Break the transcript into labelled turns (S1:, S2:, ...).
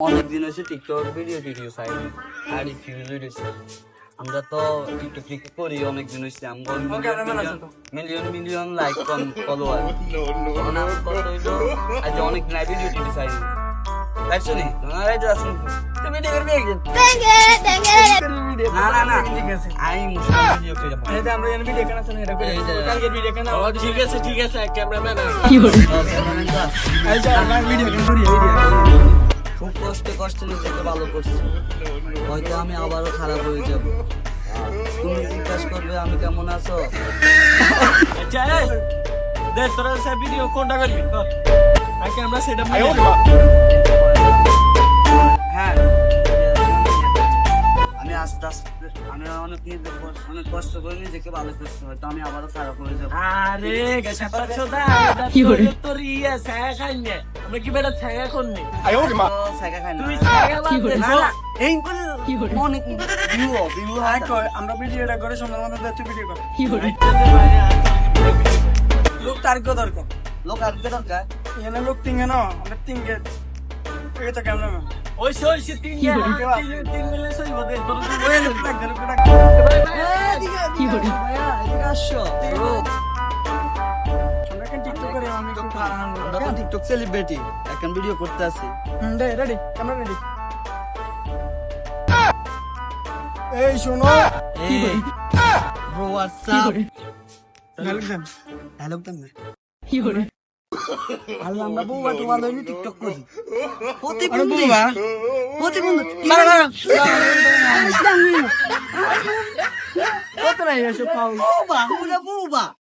S1: অনেকদিন হয়েছে TikTok video চাই আর ভিডিও আমরা তো টিকটক ক্লিক করি অনেকদিন হয়েছে মিলিয়ন লাইক কম ফলোয়ার আজ অনেক নাই ভিডিও চাই দেখছো নি আসুন ভিডিও করবি একদিন না ঠিক আছে আমি মুসলিম ভিডিও করে যাবো আমরা ভিডিও কেন শুনে এটা করে কালকে ভিডিও কেন ঠিক আছে ক্যামেরাম্যান এই যে আমরা ভিডিও কেন করি খুব কষ্টে নিজেকে ভালো করছি হয়তো আমি আবারও খারাপ হয়ে যাব তুমি জিজ্ঞাসা করবে আমি কেমন আছো দেখ তোরা সব ভিডিও কোনটা করবি আজকে আমরা সেটা হ্যাঁ আমি আস্তে আস্তে আমি অনেক কষ্ট করে নিজেকে ভালো করছি হয়তো আমি আবারও খারাপ হয়ে যাবো আরে তোর ইয়ে ছায়া খাইনি আমরা কি বেটা ছায়া করনি ছায়া খাই তুই অনেক ভিউ আমরা ভিডিওটা করে সুন্দর মতো তুই ভিডিও কর লোক তার কি দরকার লোক আর কি দরকার এখানে লোক তিনগে না আমরা তিনগে এই তো ক্যামেরাম্যান ওই তিনগে তিন মিলে সই বদে তোর ওই লোক ডাক কি হরি ভাইয়া এদিকে আসো আমরা টিকটক সেলিব্রিটি এখন ভিডিও করতে আছি রেডি ক্যামেরা রেডি এই শোনো ব্রো হোয়াটসঅ্যাপ হ্যালো কি করে আল্লাহ আমরা বউবা তোমার লইনি টিকটক করি প্রতিবন্ধী কত নাই এসব পাও বউবা